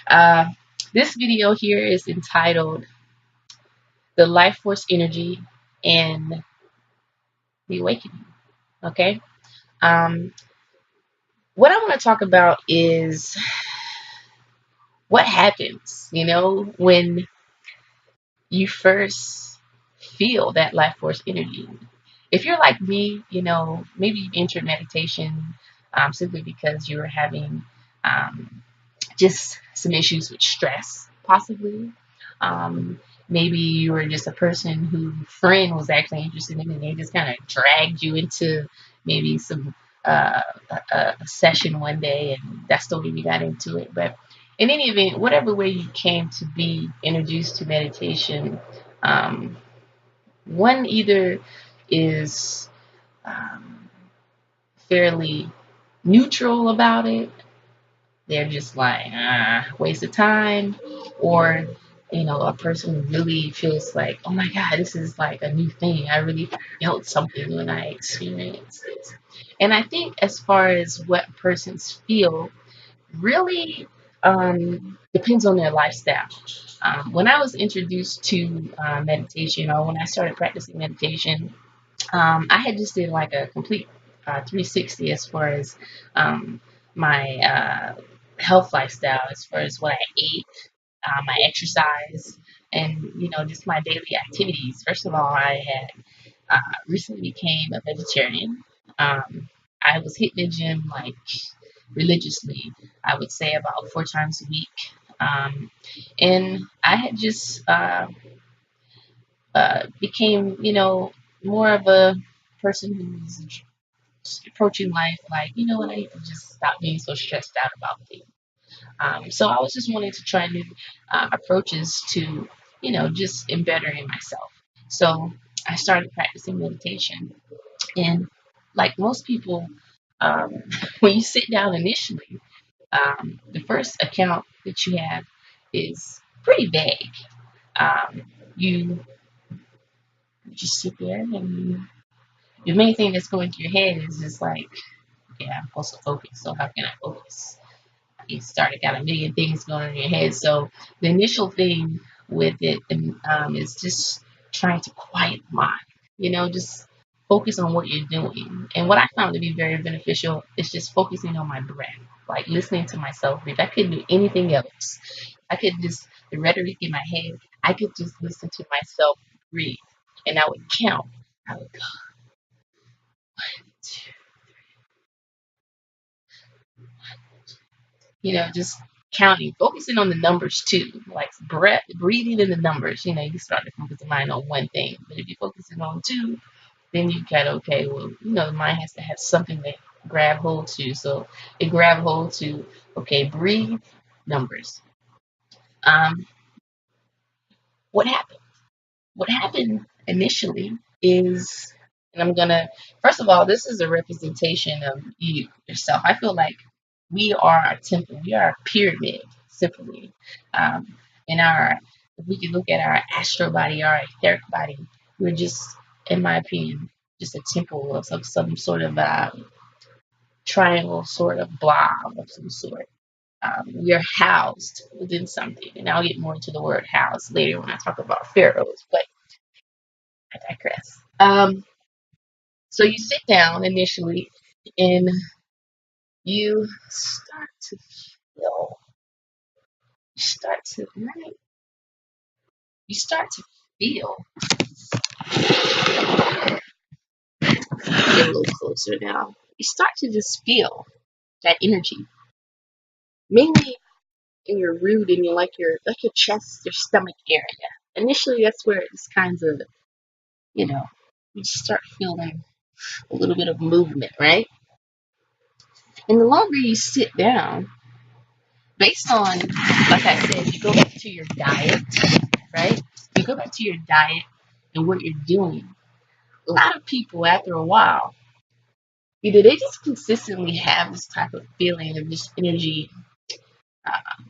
Uh, this video here is entitled The Life Force Energy and the Awakening. Okay. Um, what I want to talk about is what happens, when you first feel that life force energy. If you're like me, maybe you entered meditation simply because you were having just some issues with stress, possibly. Um, Maybe you were just a person who friend was actually interested in, and they just kind of dragged you into maybe some a session one day, and that's the way you got into it. But in any event, whatever way you came to be introduced to meditation, um, one either is um, fairly neutral about it. They're just like, waste of time. Or, a person really feels like, oh my God, this is like a new thing. I really felt something when I experienced it. And I think as far as what persons feel, really depends on their lifestyle. When I was introduced to meditation, or when I started practicing meditation, I had just did like a complete 360 as far as um, my health lifestyle, as far as what I ate, my exercise, and just my daily activities. First of all, I had recently became a vegetarian. I was hitting the gym like religiously. I would say about 4 times a week, and I had just became more of a person who's approaching life like, what, I need to just stop being so stressed out about things. So I was just wanting to try new approaches to, just in bettering myself. So I started practicing meditation. And like most people, um, when you sit down initially, the first account that you have is pretty vague. Um, you just sit there and the main thing that's going through your head is just like, okay, I'm supposed to focus. So how can I focus? You started got a million things going on in your head. So the initial thing with it is just trying to quiet the mind. Just focus on what you're doing. And what I found to be very beneficial is just focusing on my breath, like listening to myself breathe. I couldn't do anything else. I could just the rhetoric in my head. I could just listen to myself breathe, and I would count. I would go, just counting, focusing on the numbers too, like breath, breathing in the numbers. You start to focus the mind on one thing, but if you're focusing on two, then you got okay. Well, the mind has to have something to grab hold to. So it grab hold to okay, breathe, numbers. Um, what happened? What happened initially is, and I'm gonna first of all, this is a representation of you yourself. I feel like we are a temple, we are a pyramid, simply. Um, in our, if we can look at our astral body, our etheric body, we're just, in my opinion, just a temple of some sort of triangle, sort of blob of some sort. We are housed within something, and I'll get more into the word house later when I talk about pharaohs. But I digress. So you sit down initially, and you start to feel. You start to right. You start to feel. Get a little closer now. You start to just feel that energy, mainly in your root, in your like your chest, your stomach area. Initially, that's where it's kind of you know you start feeling a little bit of movement, right? And the longer you sit down, based on, like I said, you go back to your diet, right? You go back to your diet and what you're doing. A lot of people, after a while, either they just consistently have this type of feeling of this energy uh,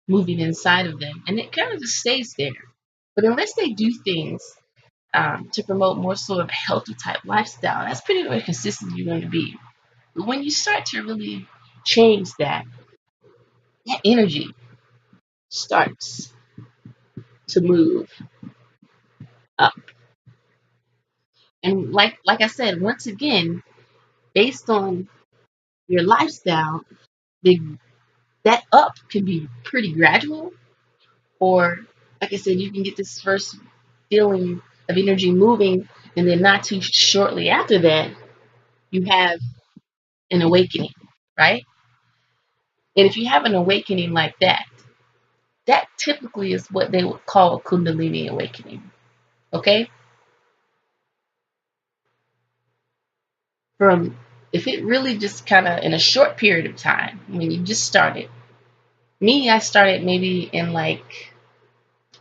moving inside of them, and it kind of just stays there. But unless they do things to promote more sort of healthy type lifestyle, that's pretty much consistent you're going to be. But when you start to really change that energy, starts to move up. And like I said, once again, based on your lifestyle, the, that up can be pretty gradual, or like I said, you can get this first feeling of energy moving, and then not too shortly after that, you have an awakening, right? And if you have an awakening like that, that typically is what they would call a Kundalini awakening. Okay? From if it really just kind of in a short period of time, when you just started. Me, I started maybe in like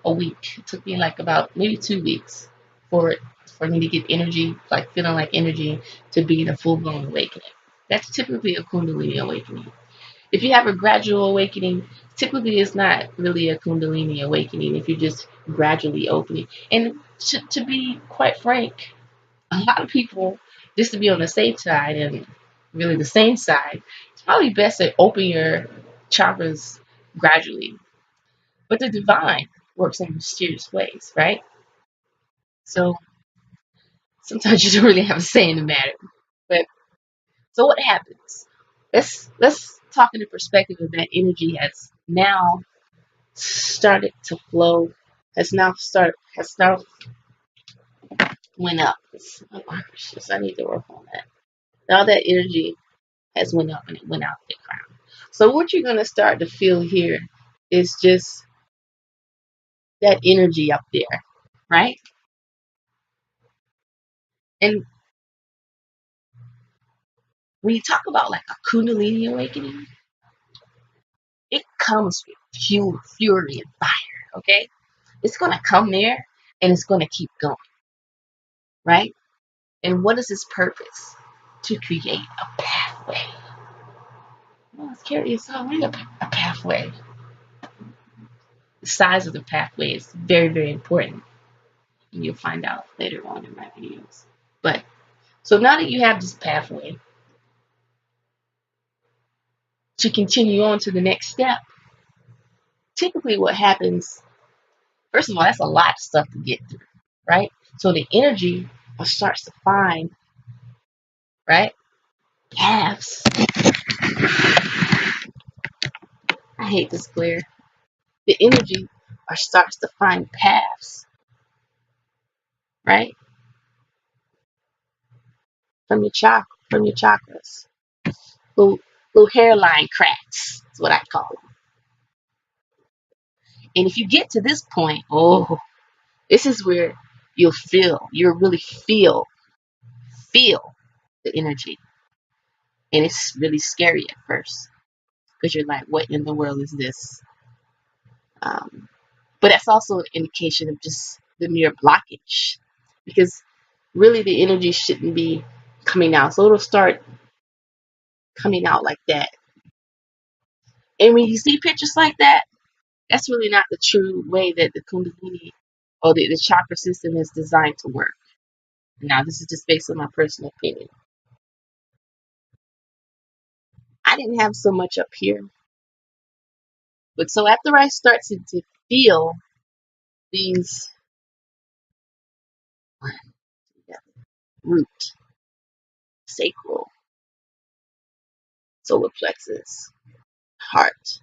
a week. It took me like about maybe 2 weeks for it for me to get energy, like feeling like energy to be in a full blown awakening. That's typically a Kundalini awakening. If you have a gradual awakening, typically it's not really a Kundalini awakening if you're just gradually opening. And to be quite frank, a lot of people, just to be on the safe side and really the same side, it's probably best to open your chakras gradually. But the divine works in mysterious ways, right? So sometimes you don't really have a say in the matter. But so what happens? Let's talk in the perspective of that energy has now started to flow, has now went up. Oh my gracious, I need to work on that. Now that energy has went up and it went out the ground. So what you're gonna start to feel here is just that energy up there, right? And when you talk about like a Kundalini awakening, it comes with fury and fire, okay? It's gonna come there and it's gonna keep going, right? And what is its purpose? To create a pathway. Well, it's curious, a pathway. The size of the pathway is very, very important. And you'll find out later on in my videos. But so now that you have this pathway to continue on to the next step, typically what happens, first of all, that's a lot of stuff to get through, right? So the energy starts to find, right, paths. I hate this glare. The energy starts to find paths, right, from your chakras. Little, little hairline cracks is what I call them. And if you get to this point, oh, this is where you'll really feel the energy. And it's really scary at first because you're like, what in the world is this? Um, but that's also an indication of just the mere blockage because really the energy shouldn't be coming out. So it'll start coming out like that. And when you see pictures like that, that's really not the true way that the Kundalini or the chakra system is designed to work. Now, this is just based on my personal opinion. I didn't have so much up here, but so after I started to feel these root, sacral, solar plexus, heart,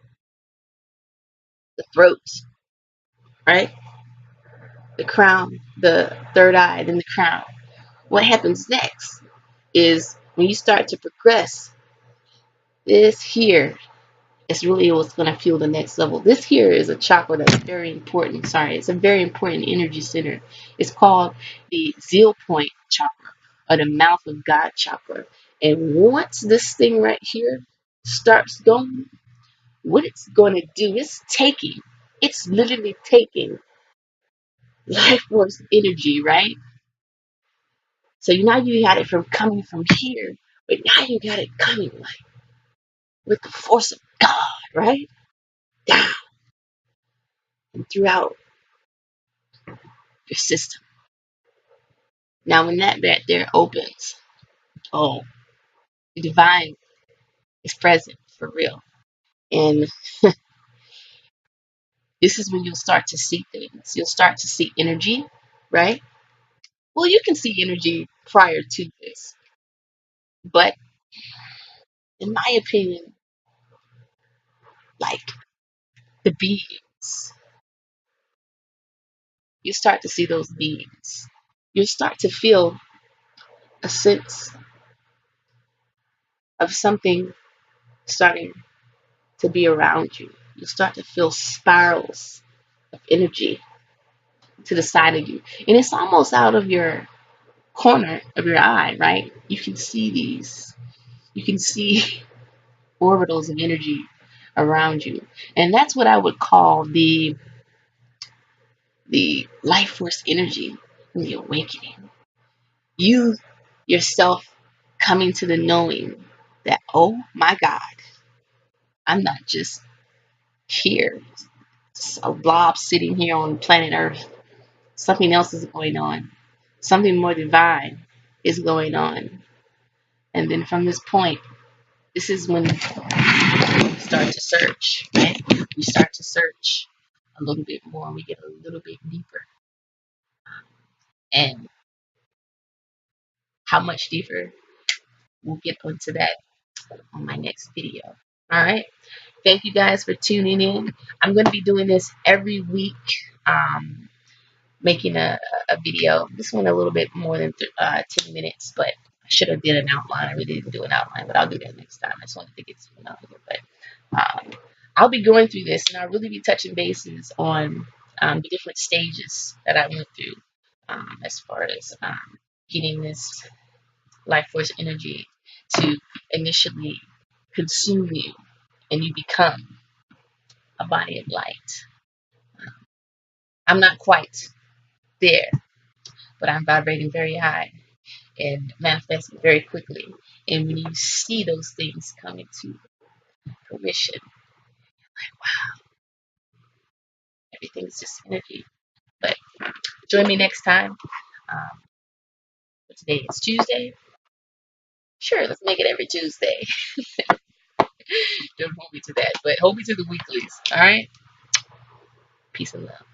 the throat, right? The crown, the third eye, then the crown. What happens next is when you start to progress, this here is really what's going to fuel the next level. This here is a chakra that's very important. Sorry, it's a very important energy center. It's called the zeal point chakra or the mouth of God chakra. And once this thing right here starts going, what it's going to do is it's literally taking life force energy, right? So now you got it from coming from here, but now you got it coming like with the force of God, right? Down and throughout your system. Now, when that back there opens, oh, the divine is present for real. And This is when you'll start to see things. You'll start to see energy, right? Well, you can see energy prior to this, but in my opinion, like the beings, you start to see those beings. You start to feel a sense of something starting to be around you. You start to feel spirals of energy to the side of you. And it's almost out of your corner of your eye, right? You can see these. You can see orbitals of energy around you. And that's what I would call the life force energy and the awakening. You yourself coming to the knowing that, oh my God, I'm not just here, just a blob sitting here on planet Earth. Something else is going on. Something more divine is going on. And then from this point, this is when you start to search, right? We start to search a little bit more and we get a little bit deeper. And how much deeper, we'll get into that on my next video. All right. Thank you guys for tuning in. I'm going to be doing this every week, making a video. This one a little bit more than 10 minutes, but I should have did an outline. I really didn't do an outline, but I'll do that next time. I just wanted to get something out of it. But I'll be going through this, and I'll really be touching bases on the different stages that I went through as far as getting this life force energy to initially consume you and you become a body of light. I'm not quite there, but I'm vibrating very high and manifesting very quickly. And when you see those things come into fruition, like, wow, everything's just energy. But join me next time. Um, Today is Tuesday. Sure, let's make it every Tuesday. Don't hold me to that, but hold me to the weeklies. All right? Peace and love.